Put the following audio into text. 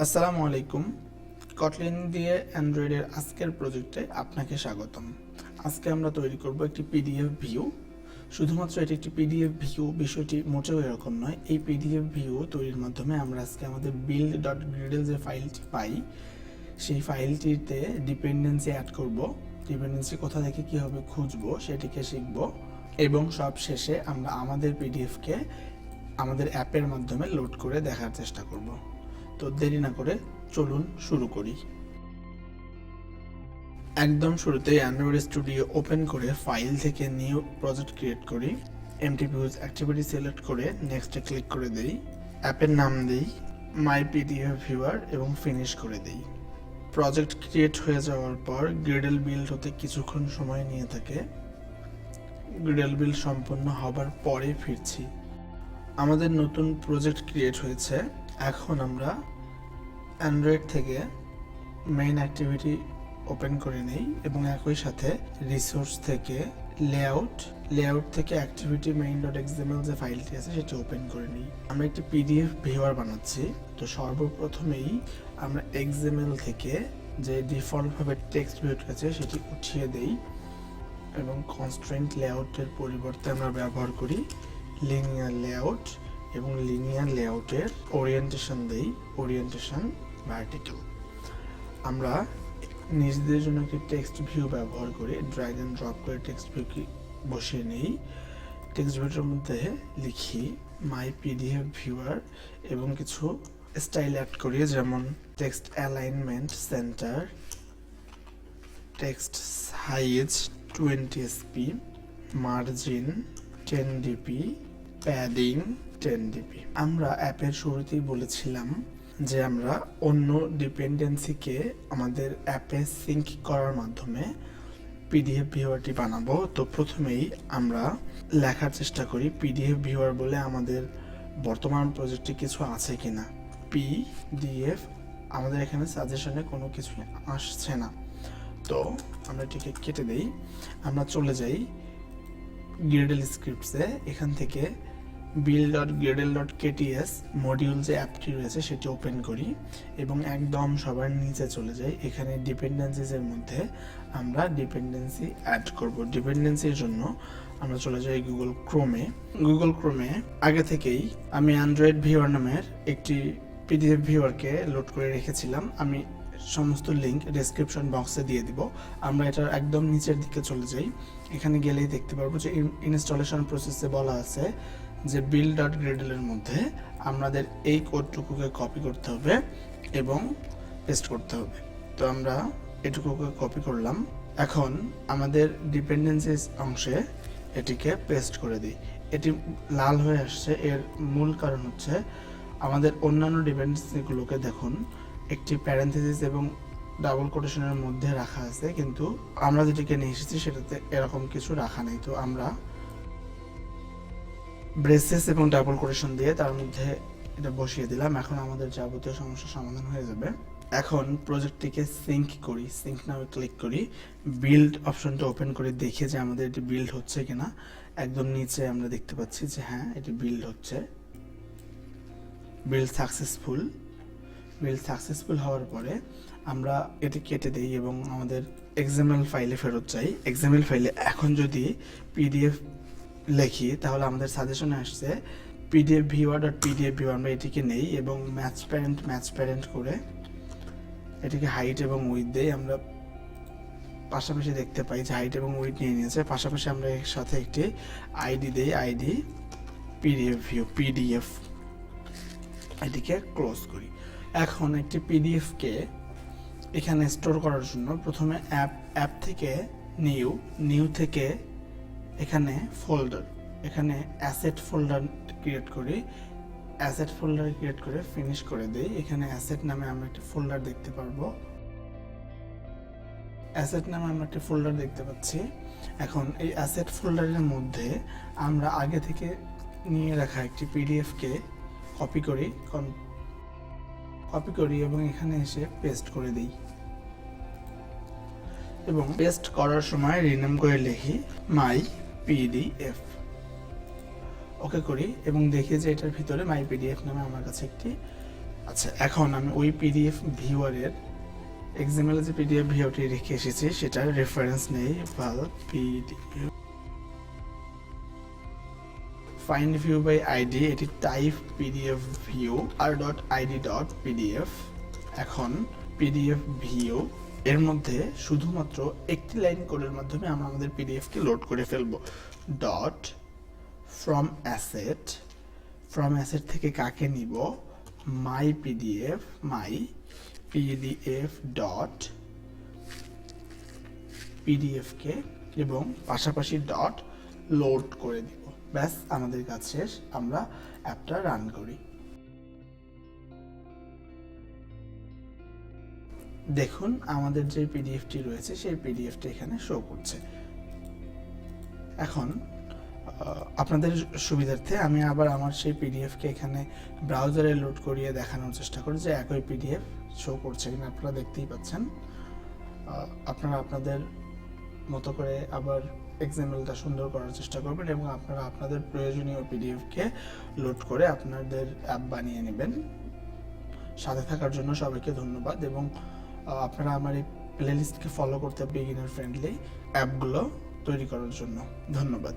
আসসালামু আলাইকুম। কটলিন দিয়ে অ্যান্ড্রয়েডের আজকের প্রজেক্টে আপনাকে স্বাগতম। আজকে আমরা তৈরি করব একটি পিডিএফ ভিউ। শুধুমাত্র এটি একটি পিডিএফ ভিউ, বিষয়টি মোটেও এরকম নয়। এই পিডিএফ ভিউ তৈরির মাধ্যমে আমরা আজকে আমাদের build.gradle যে ফাইলটি পাই, সেই ফাইলটিতে ডিপেন্ডেন্সি অ্যাড করব। ডিপেন্ডেন্সি কোথা থেকে কীভাবে খুঁজবো সেটিকে শিখব, এবং সব শেষে আমরা আমাদের পিডিএফকে আমাদের অ্যাপের মাধ্যমে লোড করে দেখার চেষ্টা করব। তো দেরি না করে চলুন শুরু করি। একদম শুরুতেই androidStudio ওপেন করে ফাইল থেকে নিউ প্রজেক্ট ক্রিয়েট করি। এমটিপিউজ অ্যাক্টিভিটি সিলেক্ট করে নেক্সটে ক্লিক করে দেই। অ্যাপের নাম দিই মাই পিডিএফ ভিউয়ার এবং ফিনিশ করে দেই। প্রজেক্ট ক্রিয়েট হয়ে যাওয়ার পর গ্রেডেল বিল্ড হতে কিছুক্ষণ সময় নিয়ে থাকে। গ্রেডেল বিল্ড সম্পন্ন হবার পরে ফিরছি। আমাদের নতুন প্রজেক্ট ক্রিয়েট হয়েছে। এখন আমরা অ্যান্ড্রয়েড থেকে মেইন অ্যাক্টিভিটি ওপেন করে নেই এবং একই সাথে রিসোর্স থেকে লেআউট থেকে অ্যাক্টিভিটি main.xml যে ফাইলটি আছে সেটি ওপেন করে নিই। আমরা একটি পিডিএফ ভিউয়ার বানাচ্ছি। তো সর্বপ্রথমেই আমরা XML থেকে যে ডিফল্টভাবে টেক্সট ভিউটা আছে সেটি উঠিয়ে দেই এবং কনস্ট্রেন্ট লেআউটের পরিবর্তে আমরা ব্যবহার করি লিনিয়ার লেআউট, এবং লিনিয়ার লেআউটের ওরিয়েন্টেশন দেই ওরিয়েন্টেশন ভার্টিক্যাল। আমরা নিজেদের জন্য একটি টেক্সট ভিউ ব্যবহার করি, ড্র্যাগ এন্ড ড্রপ করে টেক্সট ভিউকে বসিয়ে নেই। টেক্সট ভিউটার মধ্যে লিখি মাই পিডিএফ ভিউয়ার এবং কিছু স্টাইল অ্যাড করি, যেমন text alignment centre, text size 20 SP, margin 10 dp, padding 10 dp। আমরা অ্যাপের শুরুতেই বলেছিলাম যে আমরা অন্য ডিপেন্ডেন্সিকে আমাদের অ্যাপে সিঙ্ক করার মাধ্যমে পিডিএফ ভিউয়ারটি বানাবো। তো প্রথমেই আমরা লেখার চেষ্টা করি পিডিএফ ভিউয়ার বলে আমাদের বর্তমান প্রজেক্টে কিছু আছে কিনা। পিডিএফ আমাদের এখানে সাজেশনে কোনো কিছু আসছে না, তো আমরা এটিকে কেটে দেই। আমরা চলে যাই গ্রেডেল স্ক্রিপ্টসে। এখান থেকে build.gradle.kts মডিউল যে অ্যাপটি রয়েছে সেটি ওপেন করি এবং একদম সবার নিচে চলে যাই। এখানে ডিপেন্ডেন্সিসের মধ্যে আমরা ডিপেন্ডেন্সি অ্যাড করব। ডিপেন্ডেন্সির জন্য আমরা চলে যাই গুগল ক্রোমে। আগে থেকেই আমি অ্যান্ড্রয়েড ভিউয়ার নামের একটি পিডিএফ ভিউয়ারকে লোড করে রেখেছিলাম। আমি সমস্ত লিঙ্ক ডেসক্রিপশন বক্সে দিয়ে দিব। আমরা এটার একদম নিচের দিকে চলে যাই। এখানে গেলেই দেখতে পারবো যে ইনস্টলেশন প্রসেসে বলা আছে যে build.gradle-এর মধ্যে আমাদের এই কোডটুকুকে কপি করতে হবে এবং পেস্ট করতে হবে। তো আমরা এটুকুকে কপি করলাম। এখন আমাদের ডিপেন্ডেন্সিস অংশে এটিকে পেস্ট করে দিই। এটি লাল হয়ে আসছে, এর মূল কারণ হচ্ছে আমাদের অন্যান্য ডিপেন্ডেন্সিগুলোকে দেখুন একটি প্যারেন্থেসিস এবং ডাবল কোটেশনের মধ্যে রাখা আছে, কিন্তু আমরা যেটিকে নিয়ে এসেছি সেটাতে এরকম কিছু রাখা নেই। তো আমরা ব্রেসেস এবং ডাবল কোটেশন দিয়ে তার মধ্যে এটা বসিয়ে দিলাম। এখন আমাদের যাবতীয় সমস্যার সমাধান হয়ে যাবে। এখন প্রজেক্টটিকে সিঙ্ক নামে ক্লিক করি, বিল্ড অপশনটা ওপেন করে দেখি যে আমাদের এটি বিল্ড হচ্ছে কিনা। একদম নিচে আমরা দেখতে পাচ্ছি যে হ্যাঁ, এটি বিল্ড হচ্ছে। বিল্ড সাকসেসফুল হওয়ার পরে আমরা এটি কেটে দিই এবং আমাদের XML ফাইলে ফেরত যাই। XML ফাইলে এখন যদি পিডিএফ লিখি তাহলে আমাদের সাজেশনে আসছে পিডিএফ ভিউয়ার.pdf ভিউয়ার। আমরা এটিকে নেই এবং ম্যাচ প্যারেন্ট করে এটিকে হাইট এবং উইথ দেই। আমরা পাশাপাশি দেখতে পাই যে হাইট এবং উইথ নিয়ে নিয়েছে। পাশাপাশি আমরা এর সাথে একটি আইডি দেই, আইডি পিডিএফ। এটিকে ক্লোজ করি। এখন একটি পিডিএফকে এখানে স্টোর করার জন্য প্রথমে অ্যাপ থেকে নিউ থেকে এখানে এখানে অ্যাসেট ফোল্ডার ক্রিয়েট করি। ফিনিশ করে দেই। এখানে অ্যাসেট নামে আমরা একটা ফোল্ডার দেখতে পাচ্ছি। এখন এই অ্যাসেট ফোল্ডারের মধ্যে আমরা আগে থেকে নিয়ে রাখা একটি পিডিএফকে কপি করি এবং এখানে এসে পেস্ট করে দিই এবং পেস্ট করার সময় রিনেম করে লিখি মাই পিডিএফ। ওকে করি এবং দেখি যে এটার ভিতরে মাই পিডিএফ নামে আমার কাছে একটি আচ্ছা, এখন আমি ওই পিডিএফ ভিউয়ারের এক্সাম্পল যে পিডিএফ ভিউটি রেখে এসেছি সেটার রেফারেন্স নেই। PDF find view by ID, এটি টাইপ পিডিএফ ভিউ r.id.pdf। এখন পিডিএফ ভিউ এর মধ্যে শুধুমাত্র একটি লাইন কোডের মাধ্যমে আমরা আমাদের পিডিএফকে লোড করে ফেলবো। Dot from asset, from asset থেকে কাকে নিব? মাই পিডিএফ ডট পিডিএফকে, এবং পাশাপাশি ডট লোড করে দিব। ব্যাস, আমাদের কাজ শেষ। আমরা অ্যাপটা রান করি। দেখুন আমাদের যে পিডিএফটি রয়েছে সেই পিডিএফটি এখানে শো করছে। এখন আপনাদের সুবিধার্থে আমি আবার আমার সেই পিডিএফকে এখানে ব্রাউজারে লোড করিয়ে দেখানোর চেষ্টা করি যে একই পিডিএফ শো করছে কিনা। আপনারা দেখতেই পাচ্ছেন। আপনারা আপনাদের মতো করে আবার এক্সাম্পলটা সুন্দর করার চেষ্টা করবেন এবং আপনারা আপনাদের প্রয়োজনীয় পিডিএফকে লোড করে আপনাদের অ্যাপ বানিয়ে নেবেন। সাথে থাকার জন্য সবাইকে ধন্যবাদ, এবং আপনারা আমার এই প্লেলিস্টকে ফলো করতে বিগিনার ফ্রেন্ডলি অ্যাপগুলো তৈরি করার জন্য ধন্যবাদ।